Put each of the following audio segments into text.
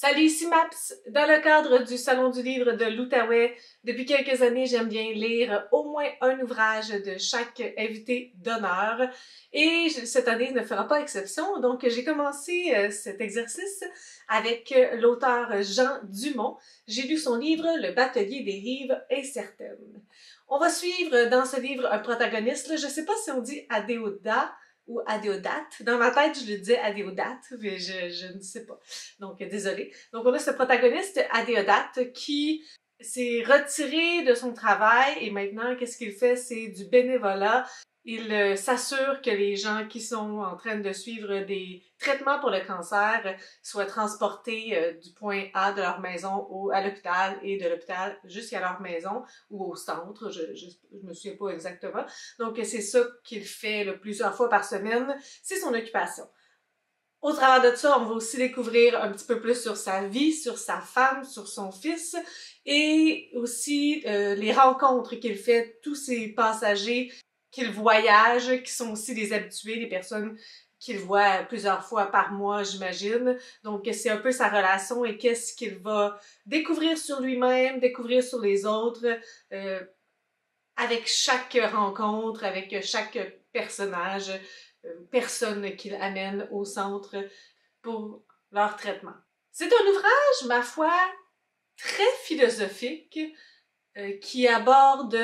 Salut, ici Maps! Dans le cadre du Salon du livre de l'Outaouais, depuis quelques années, j'aime bien lire au moins un ouvrage de chaque invité d'honneur. Et cette année ne fera pas exception, donc j'ai commencé cet exercice avec l'auteur Jean Dumont. J'ai lu son livre « Le batelier des rives incertaines ». On va suivre dans ce livre un protagoniste, je ne sais pas si on dit Adéodat ou Adéodate. Dans ma tête, je le disais Adéodate, mais je ne sais pas. Donc, désolée. Donc, on a ce protagoniste, Adéodate, qui s'est retiré de son travail et maintenant, qu'est-ce qu'il fait? C'est du bénévolat. Il s'assure que les gens qui sont en train de suivre des traitements pour le cancer soient transportés du point A de leur maison à l'hôpital et de l'hôpital jusqu'à leur maison ou au centre, je me souviens pas exactement. Donc, c'est ça qu'il fait plusieurs fois par semaine, c'est son occupation. Au travers de ça, on va aussi découvrir un petit peu plus sur sa vie, sur sa femme, sur son fils et aussi les rencontres qu'il fait, tous ces passagers qu'il voyage, qui sont aussi des habitués, des personnes qu'il voit plusieurs fois par mois, j'imagine. Donc, c'est un peu sa relation et qu'est-ce qu'il va découvrir sur lui-même, découvrir sur les autres, avec chaque rencontre, avec chaque personnage, personne qu'il amène au centre pour leur traitement. C'est un ouvrage, ma foi, très philosophique, qui aborde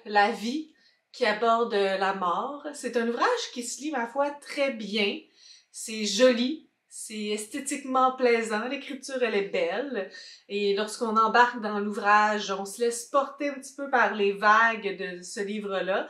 la vie, qui aborde la mort. C'est un ouvrage qui se lit, ma foi, très bien. C'est joli, c'est esthétiquement plaisant, l'écriture, elle est belle. Et lorsqu'on embarque dans l'ouvrage, on se laisse porter un petit peu par les vagues de ce livre-là.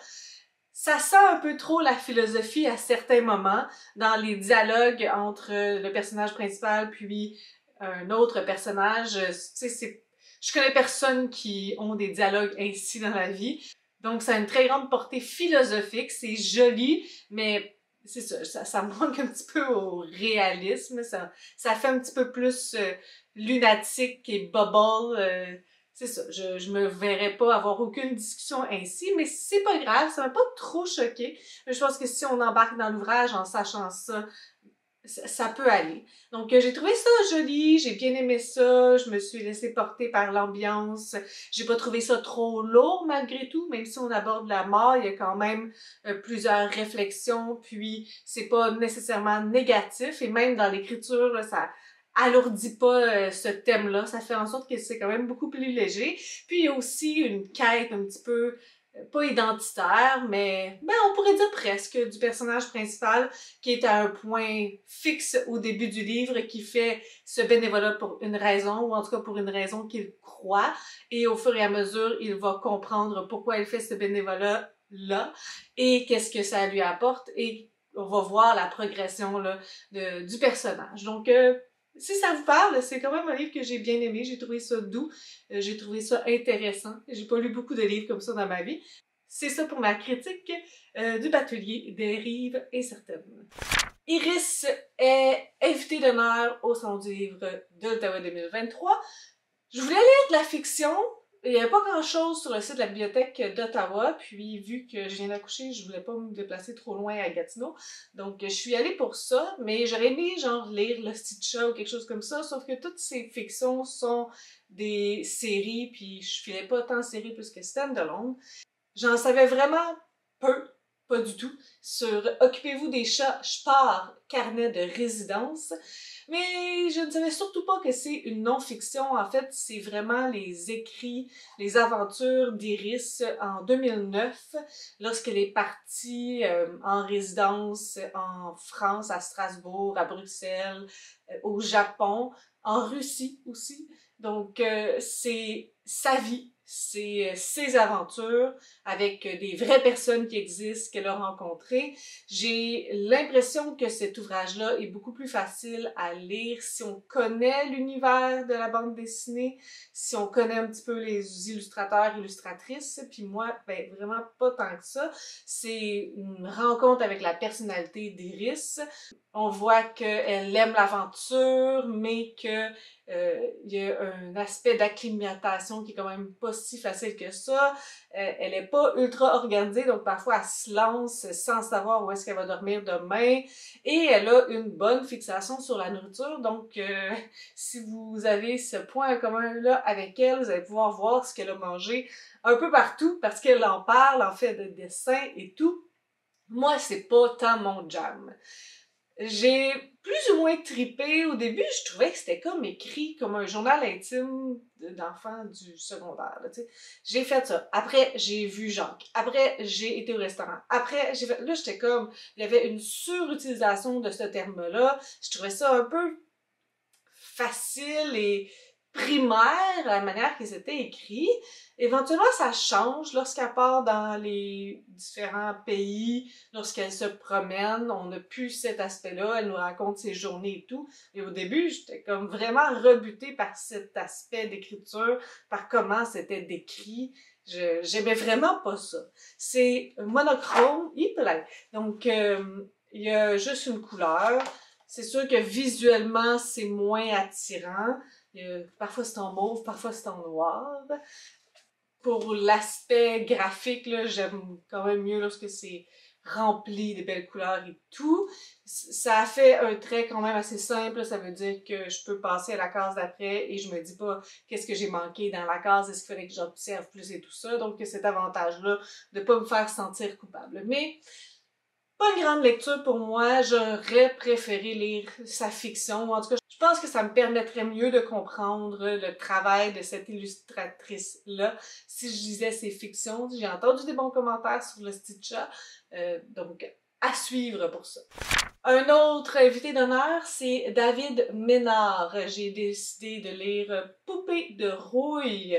Ça sent un peu trop la philosophie à certains moments, dans les dialogues entre le personnage principal puis un autre personnage. Tu sais, je connais personne qui ont des dialogues ainsi dans la vie. Donc, ça a une très grande portée philosophique, c'est joli, mais c'est ça manque un petit peu au réalisme. Ça fait un petit peu plus lunatique et bubble. C'est ça, je me verrais pas avoir aucune discussion ainsi, mais c'est pas grave, ça m'a pas trop choqué. Je pense que si on embarque dans l'ouvrage en sachant ça, ça peut aller. Donc, j'ai trouvé ça joli, j'ai bien aimé ça, je me suis laissée porter par l'ambiance. J'ai pas trouvé ça trop lourd malgré tout, même si on aborde la mort, il y a quand même plusieurs réflexions, puis c'est pas nécessairement négatif, et même dans l'écriture, là, ça alourdit pas ce thème-là, ça fait en sorte que c'est quand même beaucoup plus léger. Puis il y a aussi une quête un petit peu pas identitaire, mais ben, on pourrait dire presque, du personnage principal qui est à un point fixe au début du livre, qui fait ce bénévolat pour une raison, ou en tout cas pour une raison qu'il croit, et au fur et à mesure, il va comprendre pourquoi il fait ce bénévolat-là, et qu'est-ce que ça lui apporte, et on va voir la progression là, du personnage. Donc, si ça vous parle, c'est quand même un livre que j'ai bien aimé, j'ai trouvé ça doux, j'ai trouvé ça intéressant. J'ai pas lu beaucoup de livres comme ça dans ma vie. C'est ça pour ma critique du batelier des rives incertaines. Iris est invitée d'honneur au Salon du livre de l'Ottawa 2023. Je voulais lire de la fiction. Il n'y avait pas grand-chose sur le site de la bibliothèque d'Ottawa, puis vu que je viens d'accoucher, je voulais pas me déplacer trop loin à Gatineau. Donc, je suis allée pour ça, mais j'aurais aimé genre lire Le Stitcha ou quelque chose comme ça, sauf que toutes ces fictions sont des séries, puis je filais pas tant séries plus que stand-alone. J'en savais vraiment peu, pas du tout, sur Occupez-vous des chats, je pars, carnet de résidence. Mais je ne savais surtout pas que c'est une non-fiction. En fait, c'est vraiment les écrits, les aventures d'Iris en 2009, lorsqu'elle est partie en résidence en France, à Strasbourg, à Bruxelles, au Japon, en Russie aussi. Donc, c'est sa vie, c'est ses aventures avec des vraies personnes qui existent, qu'elle a rencontrées. J'ai l'impression que cet ouvrage-là est beaucoup plus facile à lire si on connaît l'univers de la bande dessinée, si on connaît un petit peu les illustrateurs, illustratrices, puis moi, ben vraiment pas tant que ça. C'est une rencontre avec la personnalité d'Iris. On voit qu'elle aime l'aventure, mais que il y a un aspect d'acclimatation qui est quand même pas si facile que ça. Elle est pas ultra organisée, donc parfois elle se lance sans savoir où est-ce qu'elle va dormir demain. Et elle a une bonne fixation sur la nourriture, donc si vous avez ce point commun-là avec elle, vous allez pouvoir voir ce qu'elle a mangé un peu partout, parce qu'elle en parle, en fait de dessins et tout. Moi, c'est pas tant mon jam. J'ai plus ou moins tripé. Au début, je trouvais que c'était comme écrit comme un journal intime d'enfant du secondaire. Là, tu sais. J'ai fait ça. Après, j'ai vu Jacques. Après, j'ai été au restaurant. Après, j'ai fait... Là, j'étais comme... Il y avait une surutilisation de ce terme-là. Je trouvais ça un peu facile et primaire, la manière que c'était écrit. Éventuellement, ça change lorsqu'elle part dans les différents pays, lorsqu'elle se promène, on n'a plus cet aspect-là, elle nous raconte ses journées et tout. Et au début, j'étais comme vraiment rebutée par cet aspect d'écriture, par comment c'était décrit. J'aimais vraiment pas ça. C'est monochrome, il plaît. Donc, il y a juste une couleur. C'est sûr que visuellement, c'est moins attirant. Parfois c'est en mauve, parfois c'est en noir. Pour l'aspect graphique, là, j'aime quand même mieux lorsque c'est rempli de belles couleurs et tout. Ça fait un trait quand même assez simple, ça veut dire que je peux passer à la case d'après et je me dis pas qu'est-ce que j'ai manqué dans la case, est-ce qu'il fallait que j'observe plus et tout ça. Donc cet avantage-là de pas me faire sentir coupable. Mais pas une grande lecture pour moi, j'aurais préféré lire sa fiction. En tout cas, je pense que ça me permettrait mieux de comprendre le travail de cette illustratrice-là si je lisais ses fictions. J'ai entendu des bons commentaires sur le Stitcha, donc à suivre pour ça. Un autre invité d'honneur, c'est David Ménard. J'ai décidé de lire Poupée de rouille,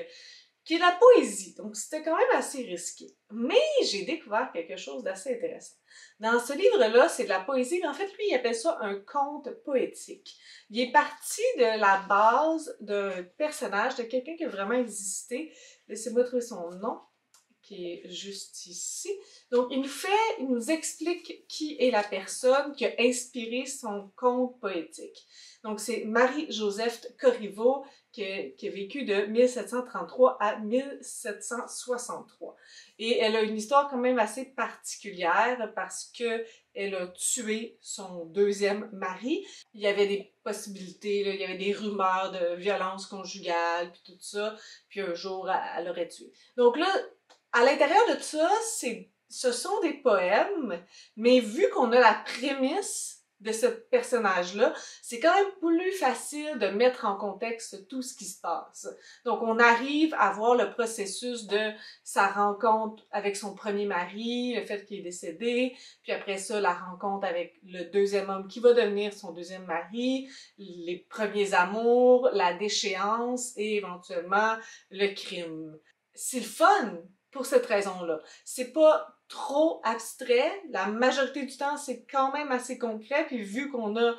qui est la poésie, donc c'était quand même assez risqué. Mais j'ai découvert quelque chose d'assez intéressant. Dans ce livre-là, c'est de la poésie, mais en fait, lui, il appelle ça un conte poétique. Il est parti de la base d'un personnage, de quelqu'un qui a vraiment existé. Laissez-moi trouver son nom, qui est juste ici. Donc, il nous explique qui est la personne qui a inspiré son conte poétique. Donc, c'est Marie-Joseph Corriveau, qui a vécu de 1733 à 1763. Et elle a une histoire quand même assez particulière parce que elle a tué son deuxième mari. Il y avait des possibilités, là, il y avait des rumeurs de violence conjugale, puis tout ça. Puis un jour, elle aurait tué. Donc là, à l'intérieur de ça, ce sont des poèmes, mais vu qu'on a la prémisse de ce personnage-là, c'est quand même plus facile de mettre en contexte tout ce qui se passe. Donc, on arrive à voir le processus de sa rencontre avec son premier mari, le fait qu'il est décédé, puis après ça, la rencontre avec le deuxième homme qui va devenir son deuxième mari, les premiers amours, la déchéance et éventuellement le crime. C'est le fun pour cette raison-là. C'est pas trop abstrait, la majorité du temps c'est quand même assez concret, puis vu qu'on a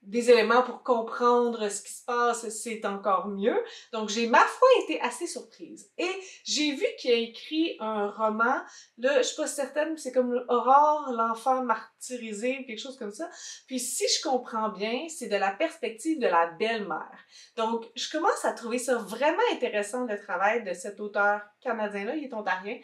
des éléments pour comprendre ce qui se passe, c'est encore mieux. Donc j'ai ma foi été assez surprise. Et j'ai vu qu'il a écrit un roman, là je suis pas certaine, c'est comme Aurore, l'enfant martyrisé, quelque chose comme ça. Puis si je comprends bien, c'est de la perspective de la belle-mère. Donc je commence à trouver ça vraiment intéressant le travail de cet auteur canadien-là, il est ontarien.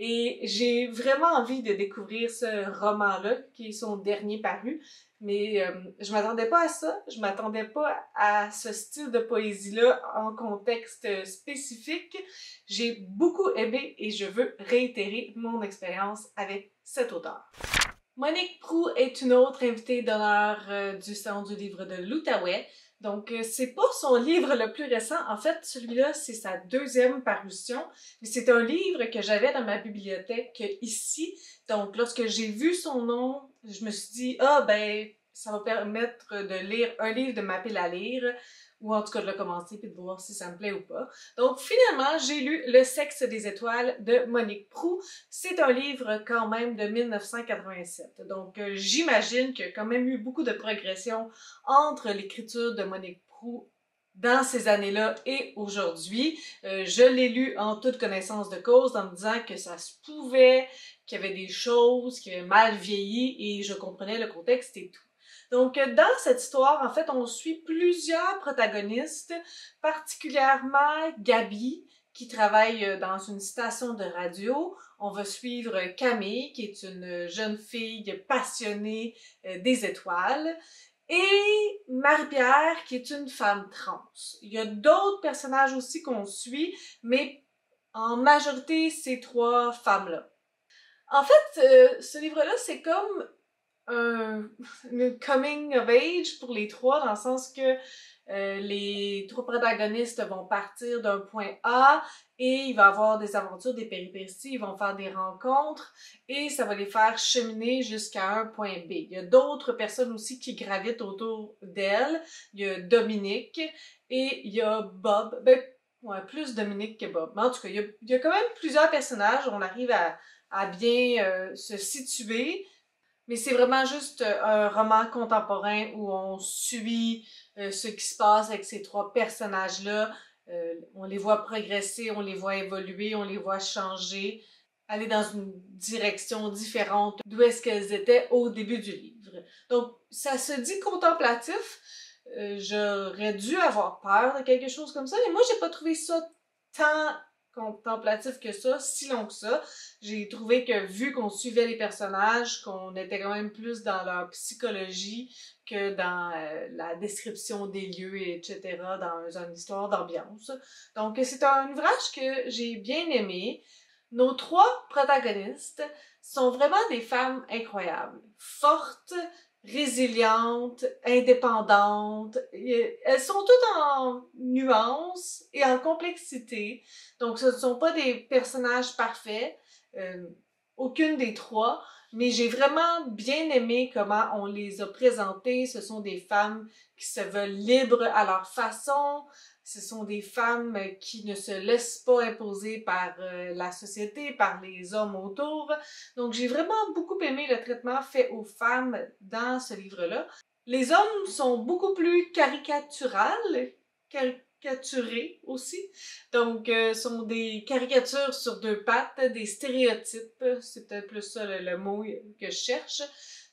Et j'ai vraiment envie de découvrir ce roman-là, qui est son dernier paru. Mais je m'attendais pas à ça, je m'attendais pas à ce style de poésie-là en contexte spécifique. J'ai beaucoup aimé et je veux réitérer mon expérience avec cet auteur. Monique Proulx est une autre invitée d'honneur du Salon du livre de l'Outaouais. Donc, c'est pas son livre le plus récent. En fait, celui-là, c'est sa deuxième parution. Mais c'est un livre que j'avais dans ma bibliothèque ici. Donc, lorsque j'ai vu son nom, je me suis dit, ah ben, ça va permettre de lire un livre de ma pile à lire, ou en tout cas de le commencer puis de voir si ça me plaît ou pas. Donc, finalement, j'ai lu Le sexe des étoiles de Monique Proulx. C'est un livre quand même de 1987. Donc, j'imagine qu'il y a quand même eu beaucoup de progression entre l'écriture de Monique Proulx dans ces années-là et aujourd'hui. Je l'ai lu en toute connaissance de cause en me disant que ça se pouvait, qu'il y avait des choses qui avaient mal vieilli et je comprenais le contexte et tout. Donc, dans cette histoire, en fait, on suit plusieurs protagonistes, particulièrement Gabi, qui travaille dans une station de radio. On va suivre Camille, qui est une jeune fille passionnée des étoiles. Et Marie-Pierre, qui est une femme trans. Il y a d'autres personnages aussi qu'on suit, mais en majorité, ces trois femmes-là. En fait, ce livre-là, c'est comme un coming of age pour les trois, dans le sens que les trois protagonistes vont partir d'un point A et il va y avoir des aventures, des péripéties, ils vont faire des rencontres et ça va les faire cheminer jusqu'à un point B. Il y a d'autres personnes aussi qui gravitent autour d'elle. Il y a Dominique et il y a Bob. Ben, ouais, plus Dominique que Bob. Mais en tout cas, il y a quand même plusieurs personnages. On arrive à bien se situer. Mais c'est vraiment juste un roman contemporain où on suit ce qui se passe avec ces trois personnages-là. On les voit progresser, on les voit évoluer, on les voit changer, aller dans une direction différente d'où est-ce qu'elles étaient au début du livre. Donc, ça se dit contemplatif. J'aurais dû avoir peur de quelque chose comme ça, mais moi, j'ai pas trouvé ça tant contemplatif que ça, si long que ça. J'ai trouvé que vu qu'on suivait les personnages, qu'on était quand même plus dans leur psychologie que dans la description des lieux, etc., dans une histoire d'ambiance. Donc, c'est un ouvrage que j'ai bien aimé. Nos trois protagonistes sont vraiment des femmes incroyables, fortes, résilientes, indépendantes. Elles sont toutes en nuances et en complexité. Donc, ce ne sont pas des personnages parfaits, aucune des trois, mais j'ai vraiment bien aimé comment on les a présentées. Ce sont des femmes qui se veulent libres à leur façon. Ce sont des femmes qui ne se laissent pas imposer par la société, par les hommes autour. Donc, j'ai vraiment beaucoup aimé le traitement fait aux femmes dans ce livre-là. Les hommes sont beaucoup plus caricaturés aussi. Donc, sont des caricatures sur deux pattes, des stéréotypes. C'est peut-être plus ça le mot que je cherche.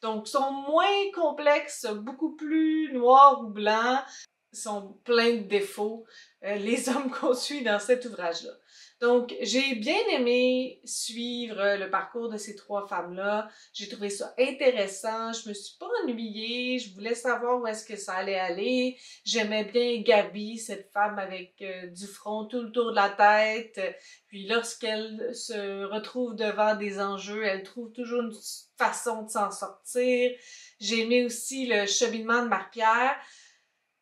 Donc, sont moins complexes, beaucoup plus noirs ou blancs, sont pleins de défauts, les hommes qu'on suit dans cet ouvrage-là. Donc, j'ai bien aimé suivre le parcours de ces trois femmes-là. J'ai trouvé ça intéressant. Je me suis pas ennuyée. Je voulais savoir où est-ce que ça allait aller. J'aimais bien Gabi, cette femme avec du front tout le tour de la tête. Puis lorsqu'elle se retrouve devant des enjeux, elle trouve toujours une façon de s'en sortir. J'ai aimé aussi le cheminement de Marie-Pierre.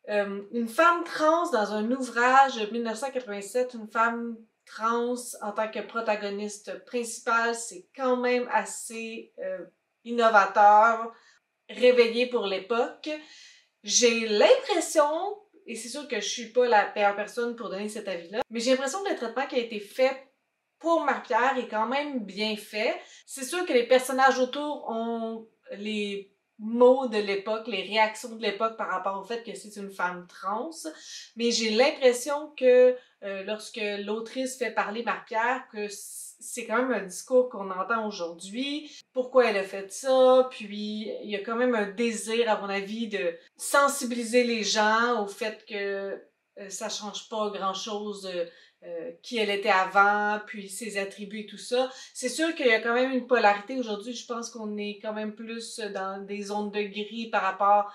Une femme trans dans un ouvrage de 1987, une femme trans en tant que protagoniste principale, c'est quand même assez innovateur, réveillé pour l'époque. J'ai l'impression, et c'est sûr que je suis pas la meilleure personne pour donner cet avis-là, mais j'ai l'impression que le traitement qui a été fait pour Marie-Pierre est quand même bien fait. C'est sûr que les personnages autour ont les mots de l'époque, les réactions de l'époque par rapport au fait que c'est une femme trans, mais j'ai l'impression que lorsque l'autrice fait parler Marie-Pierre, que c'est quand même un discours qu'on entend aujourd'hui. Pourquoi elle a fait ça? Puis il y a quand même un désir, à mon avis, de sensibiliser les gens au fait que ça change pas grand-chose qui elle était avant, puis ses attributs et tout ça. C'est sûr qu'il y a quand même une polarité aujourd'hui. Je pense qu'on est quand même plus dans des zones de gris par rapport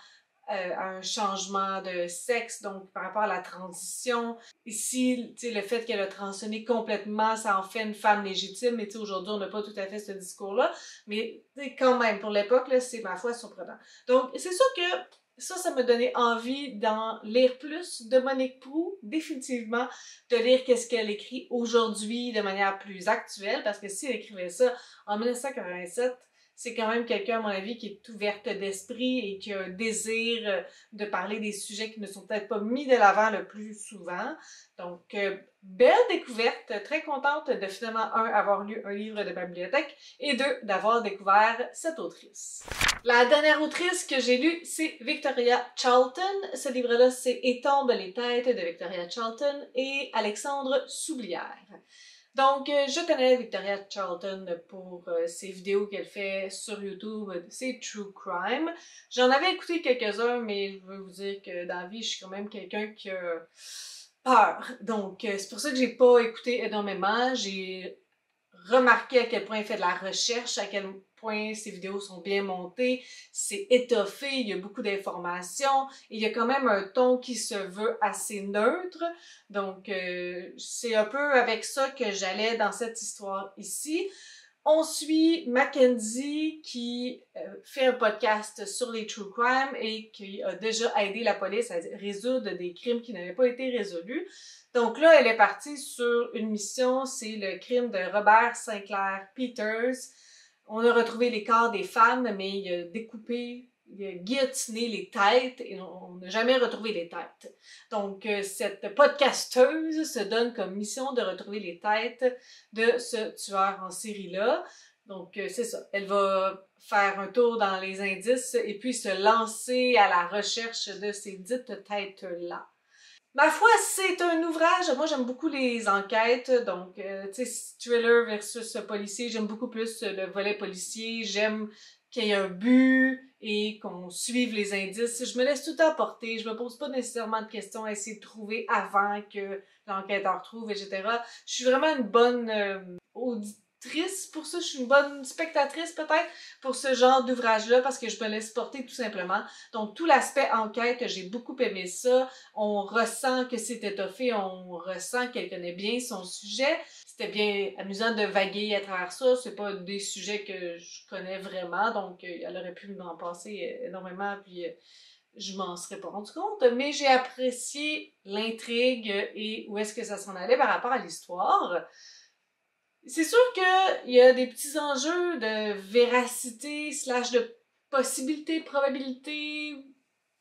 à un changement de sexe, donc par rapport à la transition. Ici, tu sais, le fait qu'elle a transitionné complètement, ça en fait une femme légitime, mais tu sais, aujourd'hui, on n'a pas tout à fait ce discours-là, mais quand même, pour l'époque, là, c'est ma foi surprenant. Donc, c'est sûr que ça m'a donné envie d'en lire plus de Monique Proulx, définitivement, de lire qu'est-ce qu'elle écrit aujourd'hui de manière plus actuelle, parce que si elle écrivait ça en 1987, c'est quand même quelqu'un, à mon avis, qui est ouverte d'esprit et qui a un désir de parler des sujets qui ne sont peut-être pas mis de l'avant le plus souvent. Donc, belle découverte, très contente de finalement, avoir lu un livre de ma bibliothèque et d'avoir découvert cette autrice. La dernière autrice que j'ai lue, c'est Victoria Charlton. Ce livre-là, c'est Et tombent les têtes de Victoria Charlton et Alexandre Soublière. Donc, je connais Victoria Charlton pour ses vidéos qu'elle fait sur YouTube, c'est True Crime. J'en avais écouté quelques-uns, mais je veux vous dire que dans la vie, je suis quand même quelqu'un qui a peur. Donc, c'est pour ça que j'ai pas écouté énormément. J'ai remarqué à quel point il fait de la recherche, à quel point ses vidéos sont bien montées, c'est étoffé, il y a beaucoup d'informations, et il y a quand même un ton qui se veut assez neutre. Donc, c'est un peu avec ça que j'allais dans cette histoire ici. On suit Mackenzie qui fait un podcast sur les true crime et qui a déjà aidé la police à résoudre des crimes qui n'avaient pas été résolus. Donc là, elle est partie sur une mission, c'est le crime de Robert Sinclair Peters. On a retrouvé les corps des femmes, mais il a découpé, il a guillotiné les têtes et on n'a jamais retrouvé les têtes. Donc, cette podcasteuse se donne comme mission de retrouver les têtes de ce tueur en série-là. Donc, c'est ça. Elle va faire un tour dans les indices et puis se lancer à la recherche de ces dites têtes-là. Ma foi, c'est un ouvrage. Moi, j'aime beaucoup les enquêtes. Donc, tu sais, thriller versus policier. J'aime beaucoup plus le volet policier. J'aime qu'il y ait un but et qu'on suive les indices. Je me laisse tout apporter. Je me pose pas nécessairement de questions à essayer de trouver avant que l'enquêteur trouve, etc. Je suis vraiment une bonne auditrice pour ça. Je suis une bonne spectatrice peut-être pour ce genre d'ouvrage-là parce que je me laisse porter tout simplement. Donc, tout l'aspect enquête, j'ai beaucoup aimé ça. On ressent que c'est étoffé, on ressent qu'elle connaît bien son sujet. C'était bien amusant de vaguer à travers ça. C'est pas des sujets que je connais vraiment, donc elle aurait pu m'en passer énormément, puis je m'en serais pas rendu compte. Mais j'ai apprécié l'intrigue et où est-ce que ça s'en allait par rapport à l'histoire. C'est sûr qu'il y a des petits enjeux de véracité, slash de possibilité, probabilité,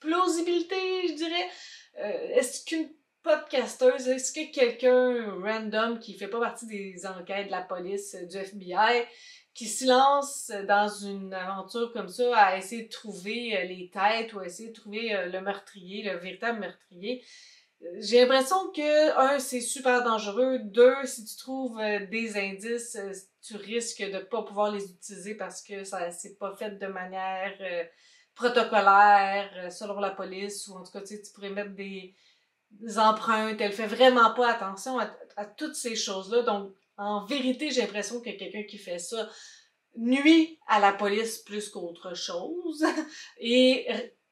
plausibilité, je dirais. Est-ce qu'une podcasteuse, est-ce que quelqu'un random qui fait pas partie des enquêtes de la police, du FBI, qui se lance dans une aventure comme ça à essayer de trouver les têtes ou à essayer de trouver le meurtrier, le véritable meurtrier, j'ai l'impression que, un, c'est super dangereux. Deux, si tu trouves des indices, tu risques de pas pouvoir les utiliser parce que ça c'est pas fait de manière protocolaire selon la police ou en tout cas, tu sais, tu pourrais mettre des empreintes. Elle fait vraiment pas attention à toutes ces choses-là. Donc, en vérité, j'ai l'impression que quelqu'un qui fait ça nuit à la police plus qu'autre chose. Et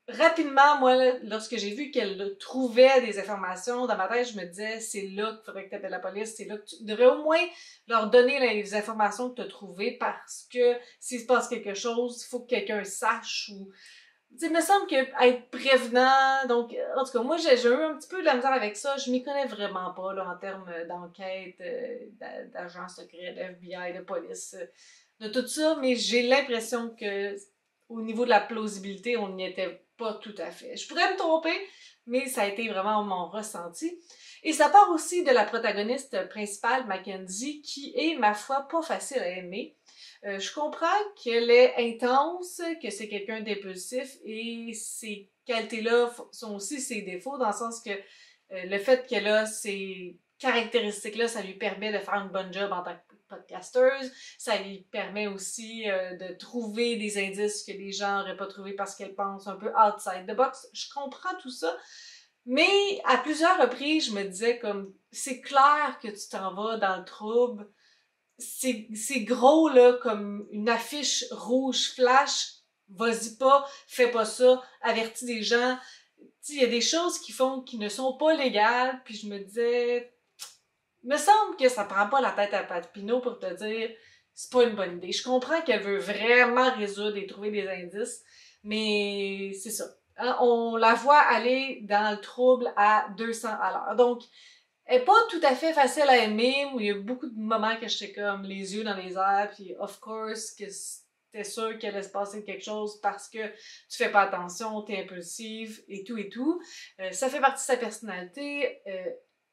rapidement, moi, lorsque j'ai vu qu'elle trouvait des informations dans ma tête, je me disais, c'est là qu'il faudrait que tu appelles la police, c'est là que tu devrais au moins leur donner les informations que tu as trouvées parce que s'il se passe quelque chose, il faut que quelqu'un sache ou... Il me semble que être prévenant, donc, en tout cas, moi, j'ai eu un petit peu de la misère avec ça. Je m'y connais vraiment pas, là, en termes d'enquête, d'agents secrets, de FBI, de police, de tout ça, mais j'ai l'impression que, au niveau de la plausibilité, on n'y était pas tout à fait. Je pourrais me tromper, mais ça a été vraiment mon ressenti. Et ça part aussi de la protagoniste principale, Mackenzie, qui est, ma foi, pas facile à aimer. Je comprends qu'elle est intense, que c'est quelqu'un d'impulsif et ces qualités-là sont aussi ses défauts dans le sens que le fait qu'elle a ces caractéristiques-là, ça lui permet de faire une bonne job en tant que podcasteuse, ça lui permet aussi de trouver des indices que les gens n'auraient pas trouvé parce qu'elle pense un peu outside the box. Je comprends tout ça, mais à plusieurs reprises, je me disais comme, c'est clair que tu t'en vas dans le trouble, c'est gros, là, comme une affiche rouge flash. Vas-y pas, fais pas ça, avertis des gens. Il y a des choses qui ne sont pas légales, puis je me disais, il me semble que ça prend pas la tête à Papineau pour te dire, c'est pas une bonne idée. Je comprends qu'elle veut vraiment résoudre et trouver des indices, mais c'est ça. Hein, on la voit aller dans le trouble à 200 à l'heure. Donc, elle est pas tout à fait facile à aimer, où il y a beaucoup de moments que j'étais comme les yeux dans les airs, puis of course que c'était sûr qu'elle allait se passer quelque chose parce que tu fais pas attention, t'es impulsive et tout et tout. Ça fait partie de sa personnalité.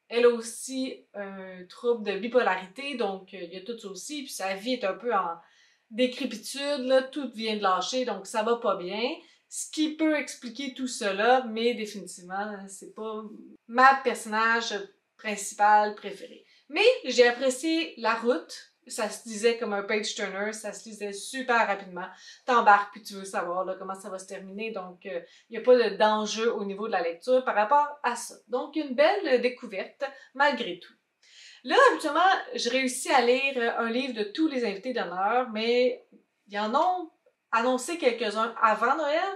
Elle a aussi un trouble de bipolarité, donc il y a tout ça aussi, puis sa vie est un peu en décrépitude, là, tout vient de lâcher, donc ça va pas bien. Ce qui peut expliquer tout cela, mais définitivement, c'est pas ma personnage principale préférée. Mais j'ai apprécié la route. Ça se lisait comme un page-turner, ça se lisait super rapidement. T'embarques puis tu veux savoir là, comment ça va se terminer, donc il n'y a pas d'enjeu au niveau de la lecture par rapport à ça. Donc une belle découverte malgré tout. Là, habituellement, je réussis à lire un livre de tous les invités d'honneur, mais ils en ont annoncé quelques-uns avant Noël,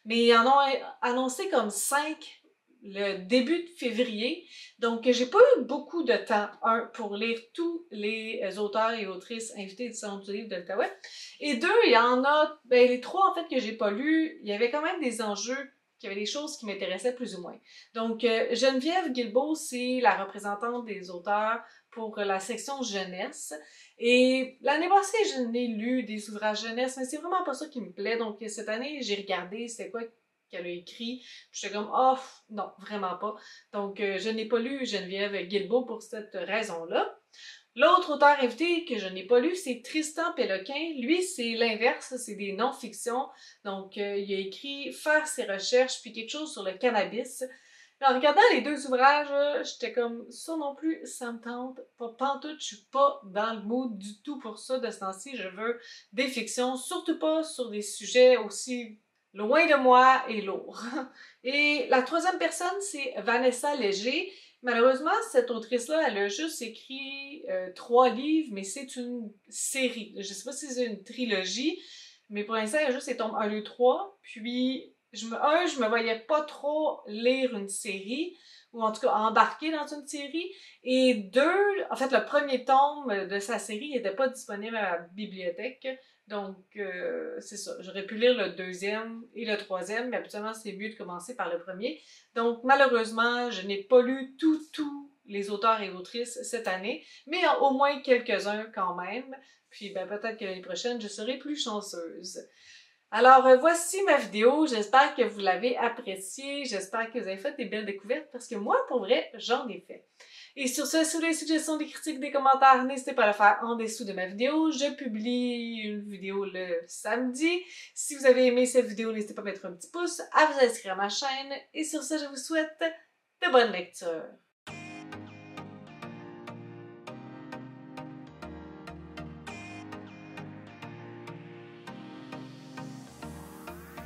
mais ils en ont annoncé comme 5 le début de février. Donc, j'ai pas eu beaucoup de temps, pour lire tous les auteurs et autrices invités du Salon du livre de l'Outaouais. Et deux, il y en a, ben, les 3 en fait que j'ai pas lus, il y avait quand même des enjeux, qu'il y avait des choses qui m'intéressaient plus ou moins. Donc, Geneviève Guilbeault, c'est la représentante des auteurs pour la section jeunesse. Et l'année passée, je n'ai lu des ouvrages jeunesse, mais c'est vraiment pas ça qui me plaît. Donc, cette année, j'ai regardé c'était quoi qu'elle a écrit. J'étais comme, oh, non, vraiment pas. Donc, je n'ai pas lu Geneviève Guilbeault pour cette raison-là. L'autre auteur invité que je n'ai pas lu, c'est Tristan Péloquin. Lui, c'est l'inverse, c'est des non-fictions. Donc, il a écrit Faire ses recherches, puis quelque chose sur le cannabis. En regardant les 2 ouvrages, j'étais comme, ça non plus, ça me tente pas pantoute, je suis pas dans le mood du tout pour ça de ce temps-ci. Je veux des fictions, surtout pas sur des sujets aussi loin de moi et lourds. Et la troisième personne, c'est Vanessa Léger. Malheureusement, cette autrice-là, elle a juste écrit 3 livres, mais c'est une série. Je sais pas si c'est une trilogie, mais pour l'instant, il y a juste les tomes 1, 2, 3. Puis, je me voyais pas trop lire une série, ou en tout cas embarquer dans une série. Et 2, en fait, le premier tome de sa série n'était pas disponible à la bibliothèque. Donc, c'est ça. J'aurais pu lire le 2e et le 3e, mais habituellement, c'est mieux de commencer par le premier. Donc, malheureusement, je n'ai pas lu tous les auteurs et autrices cette année, mais au moins quelques-uns quand même. Puis, ben, peut-être que l'année prochaine, je serai plus chanceuse. Alors, voici ma vidéo. J'espère que vous l'avez appréciée. J'espère que vous avez fait des belles découvertes parce que moi, pour vrai, j'en ai fait. Et sur ce, si vous avez des suggestions, des critiques, des commentaires, n'hésitez pas à le faire en dessous de ma vidéo. Je publie une vidéo le samedi. Si vous avez aimé cette vidéo, n'hésitez pas à mettre un petit pouce, à vous inscrire à ma chaîne. Et sur ce, je vous souhaite de bonnes lectures.